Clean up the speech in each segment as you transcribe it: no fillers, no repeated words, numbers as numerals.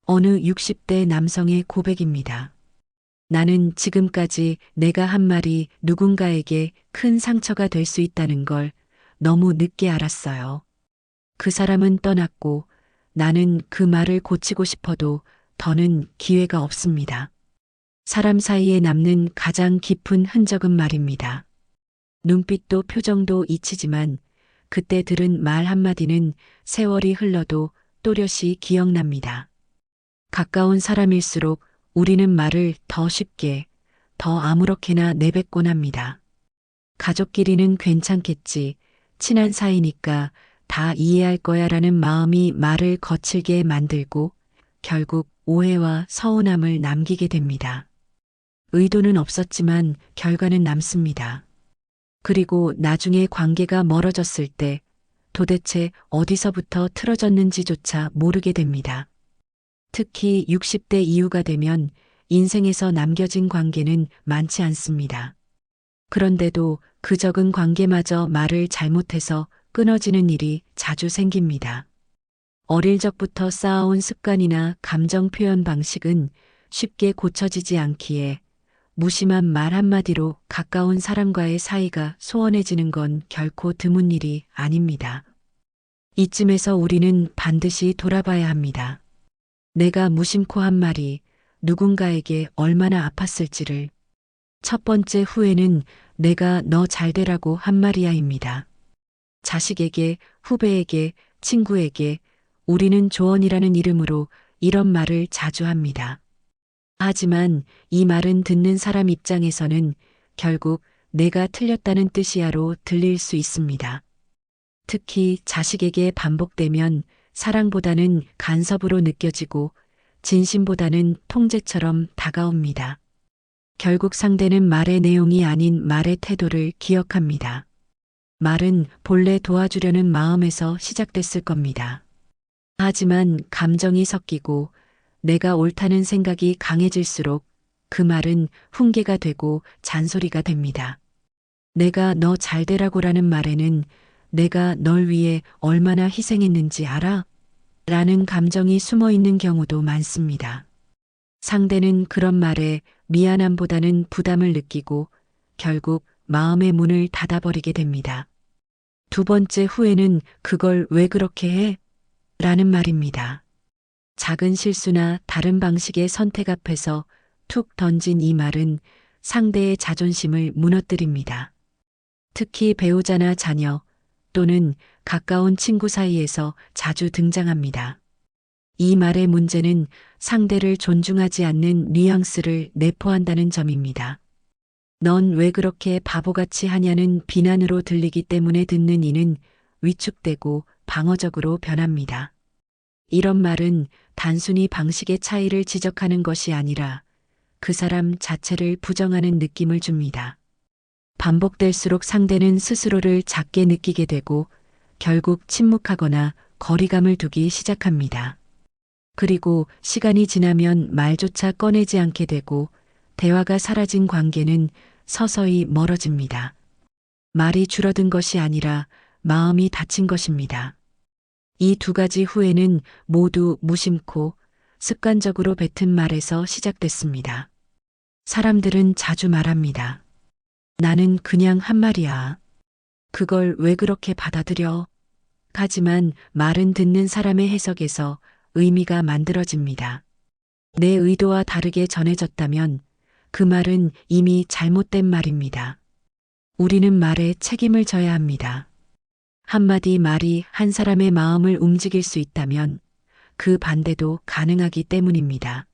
어느 60대 남성의 고백입니다. 나는 지금까지 내가 한 말이 누군가에게 큰 상처가 될 수 있다는 걸 너무 늦게 알았어요. 그 사람은 떠났고 나는 그 말을 고치고 싶어도 더는 기회가 없습니다. 사람 사이에 남는 가장 깊은 흔적은 말입니다. 눈빛도 표정도 잊히지만 그때 들은 말 한마디는 세월이 흘러도 또렷이 기억납니다. 가까운 사람일수록 우리는 말을 더 쉽게, 더 아무렇게나 내뱉곤 합니다. 가족끼리는 괜찮겠지, 친한 사이니까 다 이해할 거야 라는 마음이 말을 거칠게 만들고 결국 오해와 서운함을 남기게 됩니다. 의도는 없었지만 결과는 남습니다. 그리고 나중에 관계가 멀어졌을 때 도대체 어디서부터 틀어졌는지조차 모르게 됩니다. 특히 60대 이후가 되면 인생에서 남겨진 관계는 많지 않습니다. 그런데도 그 적은 관계마저 말을 잘못해서 끊어지는 일이 자주 생깁니다. 어릴 적부터 쌓아온 습관이나 감정 표현 방식은 쉽게 고쳐지지 않기에 무심한 말 한마디로 가까운 사람과의 사이가 소원해지는 건 결코 드문 일이 아닙니다. 이쯤에서 우리는 반드시 돌아봐야 합니다. 내가 무심코 한 말이 누군가에게 얼마나 아팠을지를. 첫 번째 후회는 내가 너 잘되라고 한 말이야입니다. 자식에게, 후배에게, 친구에게 우리는 조언이라는 이름으로 이런 말을 자주 합니다. 하지만 이 말은 듣는 사람 입장에서는 결국 내가 틀렸다는 뜻이야로 들릴 수 있습니다. 특히 자식에게 반복되면 사랑보다는 간섭으로 느껴지고 진심보다는 통제처럼 다가옵니다. 결국 상대는 말의 내용이 아닌 말의 태도를 기억합니다. 말은 본래 도와주려는 마음에서 시작됐을 겁니다. 하지만 감정이 섞이고 내가 옳다는 생각이 강해질수록 그 말은 훈계가 되고 잔소리가 됩니다. 내가 너 잘되라고라는 말에는 내가 널 위해 얼마나 희생했는지 알아? 라는 감정이 숨어 있는 경우도 많습니다. 상대는 그런 말에 미안함보다는 부담을 느끼고 결국 마음의 문을 닫아버리게 됩니다. 두 번째 후회는 그걸 왜 그렇게 해? 라는 말입니다. 작은 실수나 다른 방식의 선택 앞에서 툭 던진 이 말은 상대의 자존심을 무너뜨립니다. 특히 배우자나 자녀 또는 가까운 친구 사이에서 자주 등장합니다. 이 말의 문제는 상대를 존중하지 않는 뉘앙스를 내포한다는 점입니다. 넌 왜 그렇게 바보같이 하냐는 비난으로 들리기 때문에 듣는 이는 위축되고 방어적으로 변합니다. 이런 말은 단순히 방식의 차이를 지적하는 것이 아니라 그 사람 자체를 부정하는 느낌을 줍니다. 반복될수록 상대는 스스로를 작게 느끼게 되고 결국 침묵하거나 거리감을 두기 시작합니다. 그리고 시간이 지나면 말조차 꺼내지 않게 되고 대화가 사라진 관계는 서서히 멀어집니다. 말이 줄어든 것이 아니라 마음이 다친 것입니다. 이 두 가지 후회는 모두 무심코 습관적으로 뱉은 말에서 시작됐습니다. 사람들은 자주 말합니다. 나는 그냥 한 말이야. 그걸 왜 그렇게 받아들여? 하지만 말은 듣는 사람의 해석에서 의미가 만들어집니다. 내 의도와 다르게 전해졌다면 그 말은 이미 잘못된 말입니다. 우리는 말에 책임을 져야 합니다. 한마디 말이 한 사람의 마음을 움직일 수 있다면 그 반대도 가능하기 때문입니다.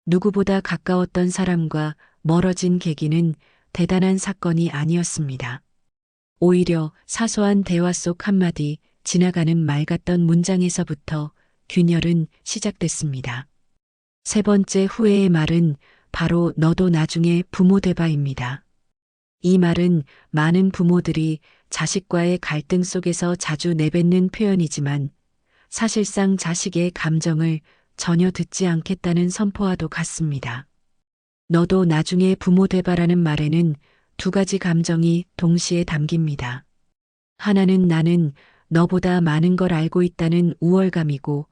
누구보다 가까웠던 사람과 멀어진 계기는 대단한 사건이 아니었습니다. 오히려 사소한 대화 속 한마디 지나가는 말 같던 문장에서부터 균열은 시작됐습니다. 세 번째 후회의 말은 바로 너도 나중에 부모 돼봐입니다. 이 말은 많은 부모들이 자식과의 갈등 속에서 자주 내뱉는 표현이지만 사실상 자식의 감정을 전혀 듣지 않겠다는 선포와도 같습니다. 너도 나중에 부모 돼봐라는 말에는 두 가지 감정이 동시에 담깁니다. 하나는 나는 너보다 많은 걸 알고 있다는 우월감이고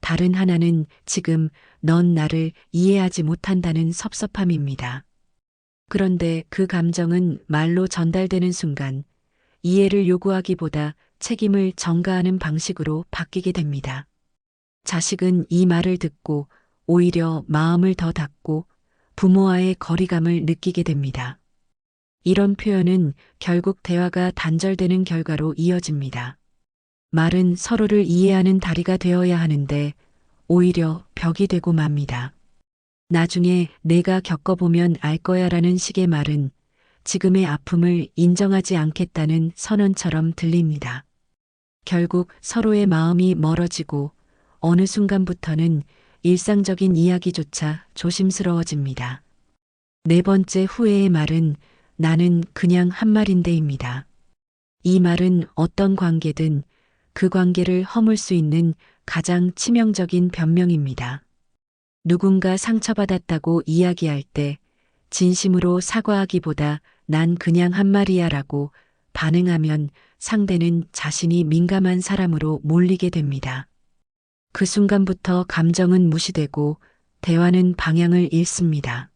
다른 하나는 지금 넌 나를 이해하지 못한다는 섭섭함입니다. 그런데 그 감정은 말로 전달되는 순간 이해를 요구하기보다 책임을 전가하는 방식으로 바뀌게 됩니다. 자식은 이 말을 듣고 오히려 마음을 더 닫고 부모와의 거리감을 느끼게 됩니다. 이런 표현은 결국 대화가 단절되는 결과로 이어집니다. 말은 서로를 이해하는 다리가 되어야 하는데 오히려 벽이 되고 맙니다. 나중에 내가 겪어보면 알 거야라는 식의 말은 지금의 아픔을 인정하지 않겠다는 선언처럼 들립니다. 결국 서로의 마음이 멀어지고 어느 순간부터는 일상적인 이야기조차 조심스러워집니다. 네 번째 후회의 말은 나는 그냥 한 말인데입니다. 이 말은 어떤 관계든 그 관계를 허물 수 있는 가장 치명적인 변명입니다. 누군가 상처받았다고 이야기할 때 진심으로 사과하기보다 난 그냥 한 말이야 라고 반응하면 상대는 자신이 민감한 사람으로 몰리게 됩니다. 그 순간부터 감정은 무시되고 대화는 방향을 잃습니다.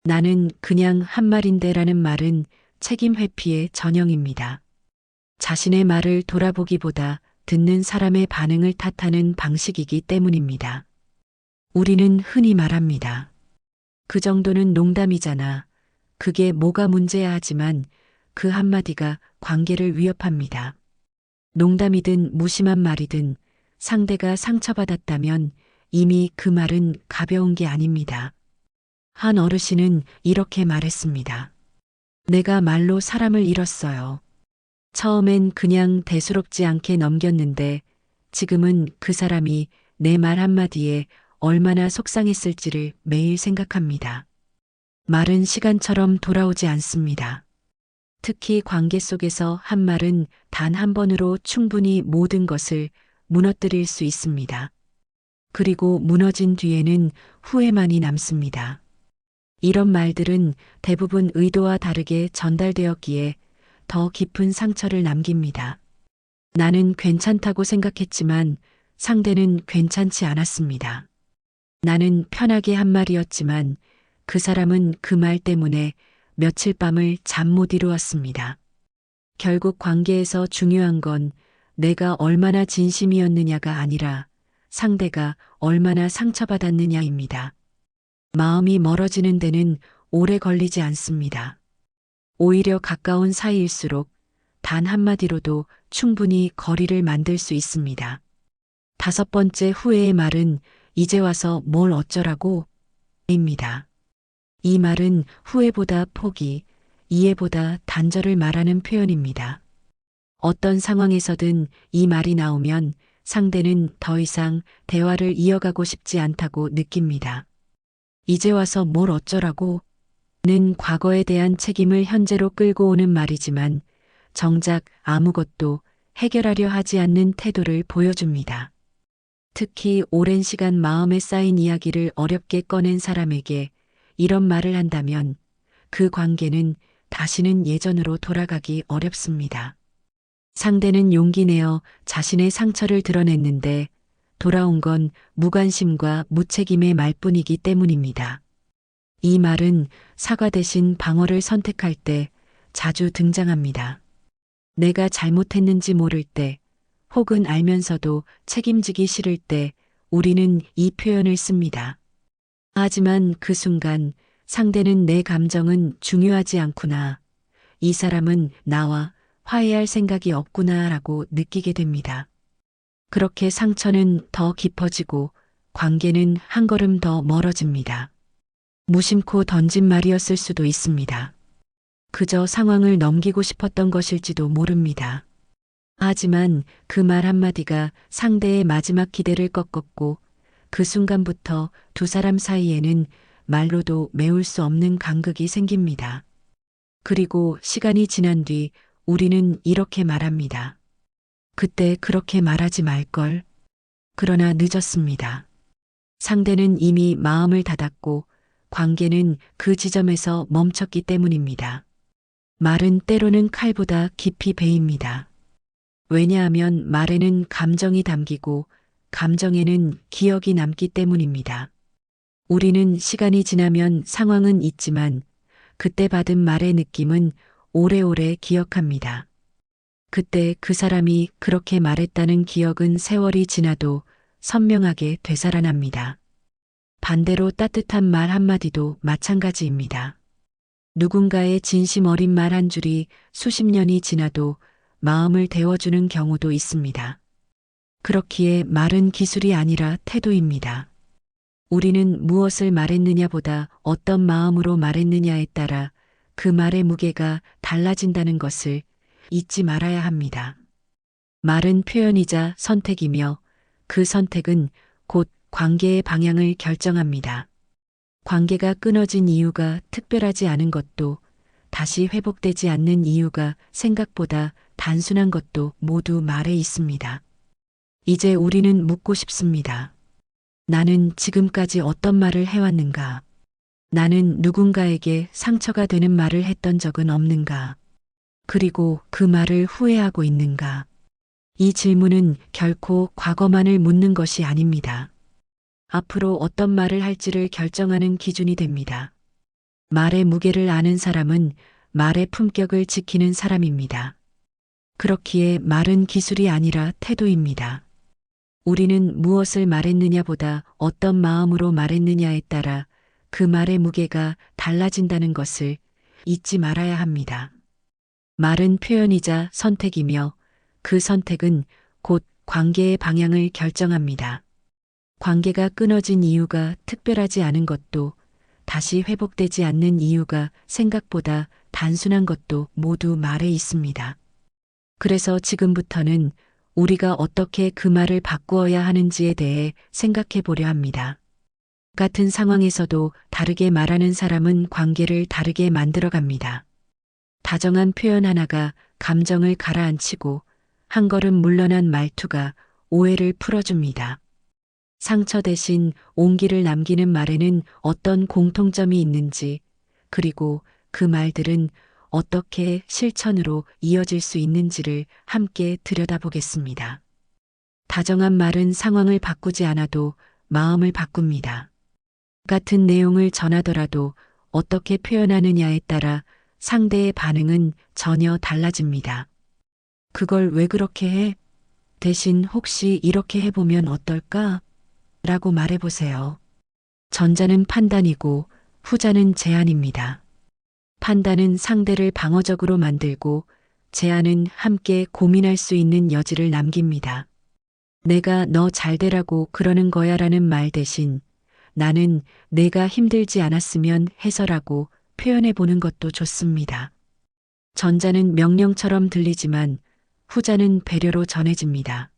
나는 그냥 한 말인데라는 말은 책임 회피의 전형입니다. 자신의 말을 돌아보기보다 듣는 사람의 반응을 탓하는 방식이기 때문입니다. 우리는 흔히 말합니다. 그 정도는 농담이잖아. 그게 뭐가 문제야 하지만 그 한마디가 관계를 위협합니다. 농담이든 무심한 말이든 상대가 상처받았다면 이미 그 말은 가벼운 게 아닙니다. 한 어르신은 이렇게 말했습니다. 내가 말로 사람을 잃었어요. 처음엔 그냥 대수롭지 않게 넘겼는데 지금은 그 사람이 내 말 한마디에 얼마나 속상했을지를 매일 생각합니다. 말은 시간처럼 돌아오지 않습니다. 특히 관계 속에서 한 말은 단 한 번으로 충분히 모든 것을 무너뜨릴 수 있습니다. 그리고 무너진 뒤에는 후회만이 남습니다. 이런 말들은 대부분 의도와 다르게 전달되었기에 더 깊은 상처를 남깁니다. 나는 괜찮다고 생각했지만 상대는 괜찮지 않았습니다. 나는 편하게 한 말이었지만 그 사람은 그 말 때문에 며칠 밤을 잠 못 이루었습니다. 결국 관계에서 중요한 건 내가 얼마나 진심이었느냐가 아니라 상대가 얼마나 상처받았느냐입니다. 마음이 멀어지는 데는 오래 걸리지 않습니다. 오히려 가까운 사이일수록 단 한마디로도 충분히 거리를 만들 수 있습니다. 다섯 번째 후회의 말은 이제 와서 뭘 어쩌라고? 입니다. 이 말은 후회보다 포기, 이해보다 단절을 말하는 표현입니다. 어떤 상황에서든 이 말이 나오면 상대는 더 이상 대화를 이어가고 싶지 않다고 느낍니다. 이제 와서 뭘 어쩌라고? 는 과거에 대한 책임을 현재로 끌고 오는 말이지만 정작 아무것도 해결하려 하지 않는 태도를 보여줍니다. 특히 오랜 시간 마음에 쌓인 이야기를 어렵게 꺼낸 사람에게 이런 말을 한다면 그 관계는 다시는 예전으로 돌아가기 어렵습니다. 상대는 용기 내어 자신의 상처를 드러냈는데 돌아온 건 무관심과 무책임의 말뿐이기 때문입니다. 이 말은 사과 대신 방어를 선택할 때 자주 등장합니다. 내가 잘못했는지 모를 때 혹은 알면서도 책임지기 싫을 때 우리는 이 표현을 씁니다. 하지만 그 순간 상대는 내 감정은 중요하지 않구나. 이 사람은 나와 화해할 생각이 없구나 라고 느끼게 됩니다. 그렇게 상처는 더 깊어지고 관계는 한 걸음 더 멀어집니다. 무심코 던진 말이었을 수도 있습니다. 그저 상황을 넘기고 싶었던 것일지도 모릅니다. 하지만 그 말 한마디가 상대의 마지막 기대를 꺾었고 그 순간부터 두 사람 사이에는 말로도 메울 수 없는 간극이 생깁니다. 그리고 시간이 지난 뒤 우리는 이렇게 말합니다. 그때 그렇게 말하지 말걸. 그러나 늦었습니다. 상대는 이미 마음을 닫았고 관계는 그 지점에서 멈췄기 때문입니다. 말은 때로는 칼보다 깊이 베입니다. 왜냐하면 말에는 감정이 담기고 감정에는 기억이 남기 때문입니다. 우리는 시간이 지나면 상황은 잊지만 그때 받은 말의 느낌은 오래오래 기억합니다. 그때 그 사람이 그렇게 말했다는 기억은 세월이 지나도 선명하게 되살아납니다. 반대로 따뜻한 말 한마디도 마찬가지입니다. 누군가의 진심 어린 말 한 줄이 수십 년이 지나도 마음을 데워주는 경우도 있습니다. 그렇기에 말은 기술이 아니라 태도입니다. 우리는 무엇을 말했느냐보다 어떤 마음으로 말했느냐에 따라 그 말의 무게가 달라진다는 것을 잊지 말아야 합니다. 말은 표현이자 선택이며 그 선택은 곧 관계의 방향을 결정합니다. 관계가 끊어진 이유가 특별하지 않은 것도 다시 회복되지 않는 이유가 생각보다 단순한 것도 모두 말에 있습니다. 이제 우리는 묻고 싶습니다. 나는 지금까지 어떤 말을 해왔는가? 나는 누군가에게 상처가 되는 말을 했던 적은 없는가? 그리고 그 말을 후회하고 있는가? 이 질문은 결코 과거만을 묻는 것이 아닙니다. 앞으로 어떤 말을 할지를 결정하는 기준이 됩니다. 말의 무게를 아는 사람은 말의 품격을 지키는 사람입니다. 그렇기에 말은 기술이 아니라 태도입니다. 우리는 무엇을 말했느냐보다 어떤 마음으로 말했느냐에 따라 그 말의 무게가 달라진다는 것을 잊지 말아야 합니다. 말은 표현이자 선택이며 그 선택은 곧 관계의 방향을 결정합니다. 관계가 끊어진 이유가 특별하지 않은 것도 다시 회복되지 않는 이유가 생각보다 단순한 것도 모두 말에 있습니다. 그래서 지금부터는 우리가 어떻게 그 말을 바꾸어야 하는지에 대해 생각해 보려 합니다. 같은 상황에서도 다르게 말하는 사람은 관계를 다르게 만들어 갑니다. 다정한 표현 하나가 감정을 가라앉히고 한 걸음 물러난 말투가 오해를 풀어줍니다. 상처 대신 온기를 남기는 말에는 어떤 공통점이 있는지, 그리고 그 말들은 어떻게 실천으로 이어질 수 있는지를 함께 들여다보겠습니다. 다정한 말은 상황을 바꾸지 않아도 마음을 바꿉니다. 같은 내용을 전하더라도 어떻게 표현하느냐에 따라 상대의 반응은 전혀 달라집니다. 그걸 왜 그렇게 해? 대신 혹시 이렇게 해보면 어떨까? 라고 말해보세요. 전자는 판단이고 후자는 제안입니다. 판단은 상대를 방어적으로 만들고 제안은 함께 고민할 수 있는 여지를 남깁니다. 내가 너 잘되라고 그러는 거야 라는 말 대신 나는 내가 힘들지 않았으면 해서라고 표현해 보는 것도 좋습니다. 전자는 명령처럼 들리지만 후자는 배려로 전해집니다.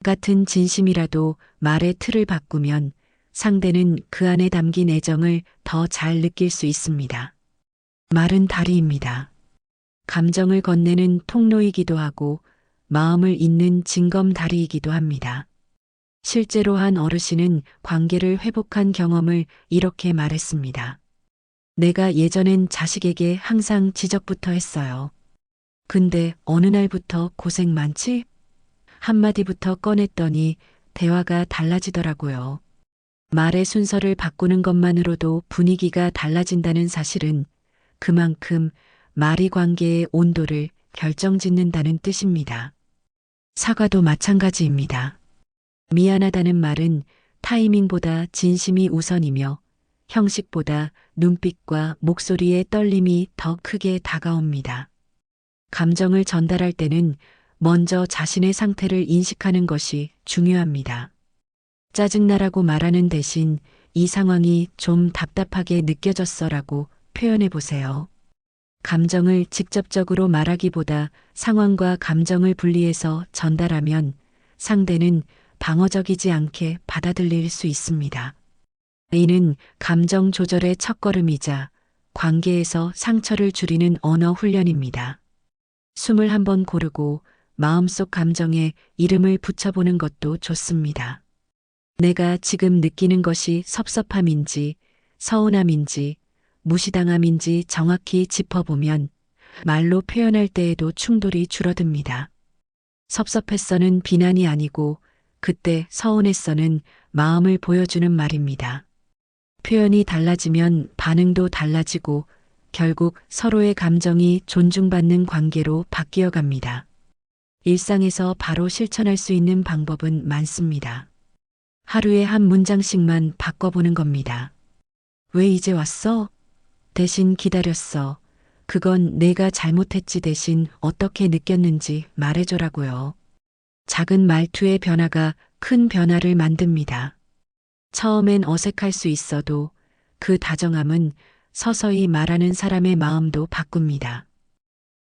같은 진심이라도 말의 틀을 바꾸면 상대는 그 안에 담긴 애정을 더 잘 느낄 수 있습니다. 말은 다리입니다. 감정을 건네는 통로이기도 하고 마음을 잇는 징검다리이기도 합니다. 실제로 한 어르신은 관계를 회복한 경험을 이렇게 말했습니다. 내가 예전엔 자식에게 항상 지적부터 했어요. 근데 어느 날부터 고생 많지? 한마디부터 꺼냈더니 대화가 달라지더라고요. 말의 순서를 바꾸는 것만으로도 분위기가 달라진다는 사실은 그만큼 말이 관계의 온도를 결정짓는다는 뜻입니다. 사과도 마찬가지입니다. 미안하다는 말은 타이밍보다 진심이 우선이며 형식보다 눈빛과 목소리의 떨림이 더 크게 다가옵니다. 감정을 전달할 때는 먼저 자신의 상태를 인식하는 것이 중요합니다. 짜증나라고 말하는 대신 이 상황이 좀 답답하게 느껴졌어라고 표현해 보세요. 감정을 직접적으로 말하기보다 상황과 감정을 분리해서 전달하면 상대는 방어적이지 않게 받아들일 수 있습니다. 이는 감정 조절의 첫걸음이자 관계에서 상처를 줄이는 언어 훈련입니다. 숨을 한번 고르고 마음속 감정에 이름을 붙여보는 것도 좋습니다. 내가 지금 느끼는 것이 섭섭함인지, 서운함인지, 무시당함인지 정확히 짚어보면 말로 표현할 때에도 충돌이 줄어듭니다. 섭섭했어는 비난이 아니고 그때 서운했어는 마음을 보여주는 말입니다. 표현이 달라지면 반응도 달라지고 결국 서로의 감정이 존중받는 관계로 바뀌어 갑니다. 일상에서 바로 실천할 수 있는 방법은 많습니다. 하루에 한 문장씩만 바꿔보는 겁니다. 왜 이제 왔어? 대신 기다렸어. 그건 내가 잘못했지 대신 어떻게 느꼈는지 말해줘라고요. 작은 말투의 변화가 큰 변화를 만듭니다. 처음엔 어색할 수 있어도 그 다정함은 서서히 말하는 사람의 마음도 바꿉니다.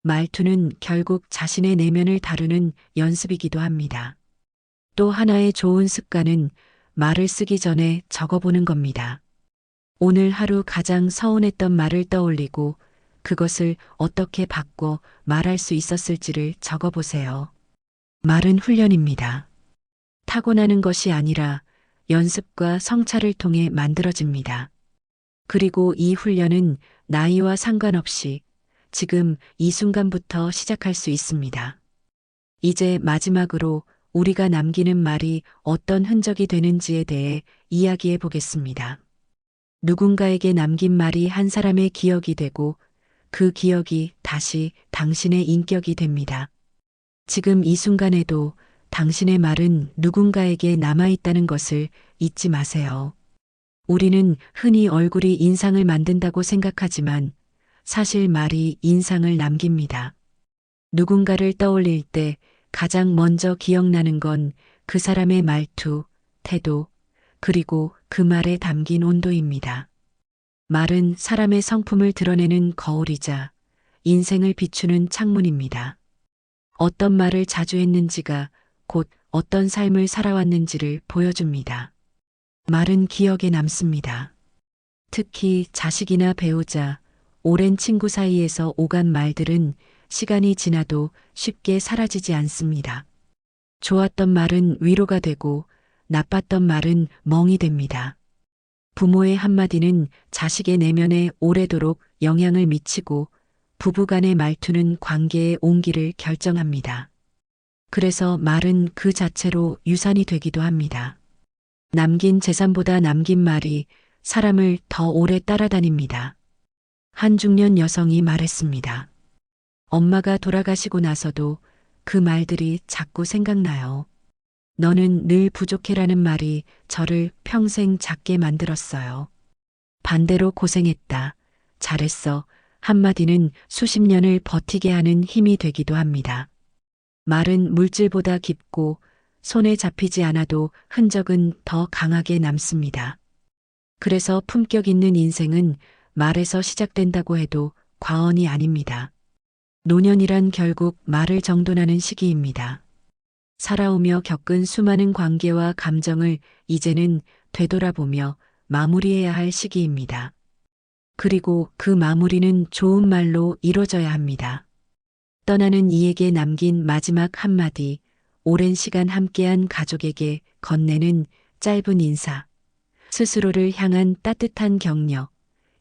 말투는 결국 자신의 내면을 다루는 연습이기도 합니다. 또 하나의 좋은 습관은 말을 쓰기 전에 적어보는 겁니다. 오늘 하루 가장 서운했던 말을 떠올리고 그것을 어떻게 바꿔 말할 수 있었을지를 적어보세요. 말은 훈련입니다. 타고나는 것이 아니라 연습과 성찰을 통해 만들어집니다. 그리고 이 훈련은 나이와 상관없이 지금 이 순간부터 시작할 수 있습니다. 이제 마지막으로 우리가 남기는 말이 어떤 흔적이 되는지에 대해 이야기해 보겠습니다. 누군가에게 남긴 말이 한 사람의 기억이 되고 그 기억이 다시 당신의 인격이 됩니다. 지금 이 순간에도 당신의 말은 누군가에게 남아있다는 것을 잊지 마세요. 우리는 흔히 얼굴이 인상을 만든다고 생각하지만 사실 말이 인상을 남깁니다. 누군가를 떠올릴 때 가장 먼저 기억나는 건 그 사람의 말투, 태도, 그리고 그 말에 담긴 온도입니다. 말은 사람의 성품을 드러내는 거울이자 인생을 비추는 창문입니다. 어떤 말을 자주 했는지가 곧 어떤 삶을 살아왔는지를 보여줍니다. 말은 기억에 남습니다. 특히 자식이나 배우자, 오랜 친구 사이에서 오간 말들은 시간이 지나도 쉽게 사라지지 않습니다. 좋았던 말은 위로가 되고 나빴던 말은 멍이 됩니다. 부모의 한마디는 자식의 내면에 오래도록 영향을 미치고 부부 간의 말투는 관계의 온기를 결정합니다. 그래서 말은 그 자체로 유산이 되기도 합니다. 남긴 재산보다 남긴 말이 사람을 더 오래 따라다닙니다. 한 중년 여성이 말했습니다. 엄마가 돌아가시고 나서도 그 말들이 자꾸 생각나요. 너는 늘 부족해라는 말이 저를 평생 작게 만들었어요. 반대로 고생했다. 잘했어. 한마디는 수십 년을 버티게 하는 힘이 되기도 합니다. 말은 물질보다 깊고 손에 잡히지 않아도 흔적은 더 강하게 남습니다. 그래서 품격 있는 인생은 말에서 시작된다고 해도 과언이 아닙니다. 노년이란 결국 말을 정돈하는 시기입니다. 살아오며 겪은 수많은 관계와 감정을 이제는 되돌아보며 마무리해야 할 시기입니다. 그리고 그 마무리는 좋은 말로 이루어져야 합니다. 떠나는 이에게 남긴 마지막 한마디, 오랜 시간 함께한 가족에게 건네는 짧은 인사, 스스로를 향한 따뜻한 격려,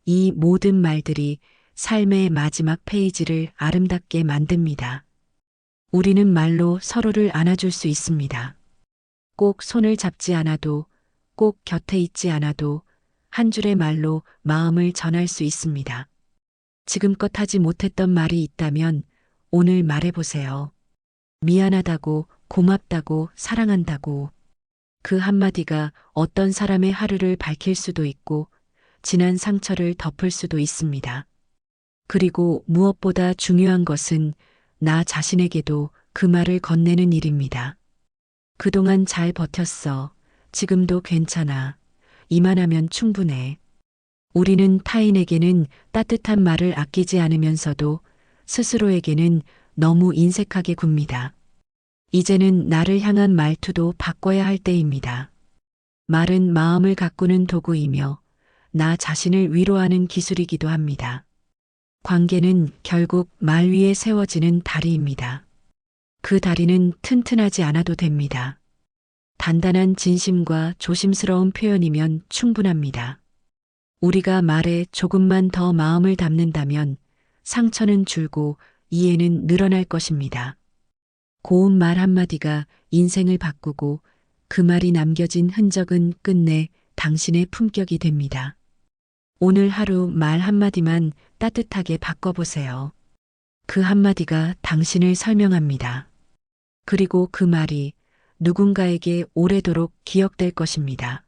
이 모든 말들이 삶의 마지막 페이지를 아름답게 만듭니다. 우리는 말로 서로를 안아줄 수 있습니다. 꼭 손을 잡지 않아도, 꼭 곁에 있지 않아도 한 줄의 말로 마음을 전할 수 있습니다. 지금껏 하지 못했던 말이 있다면 오늘 말해보세요. 미안하다고, 고맙다고, 사랑한다고. 그 한마디가 어떤 사람의 하루를 밝힐 수도 있고 지난 상처를 덮을 수도 있습니다. 그리고 무엇보다 중요한 것은 나 자신에게도 그 말을 건네는 일입니다. 그동안 잘 버텼어. 지금도 괜찮아. 이만하면 충분해. 우리는 타인에게는 따뜻한 말을 아끼지 않으면서도 스스로에게는 너무 인색하게 굽니다. 이제는 나를 향한 말투도 바꿔야 할 때입니다. 말은 마음을 가꾸는 도구이며 나 자신을 위로하는 기술이기도 합니다. 관계는 결국 말 위에 세워지는 다리입니다. 그 다리는 튼튼하지 않아도 됩니다. 단단한 진심과 조심스러운 표현이면 충분합니다. 우리가 말에 조금만 더 마음을 담는다면 상처는 줄고 이해는 늘어날 것입니다. 고운 말 한마디가 인생을 바꾸고 그 말이 남겨진 흔적은 끝내 당신의 품격이 됩니다. 오늘 하루 말 한마디만 따뜻하게 바꿔보세요. 그 한마디가 당신을 설명합니다. 그리고 그 말이 누군가에게 오래도록 기억될 것입니다.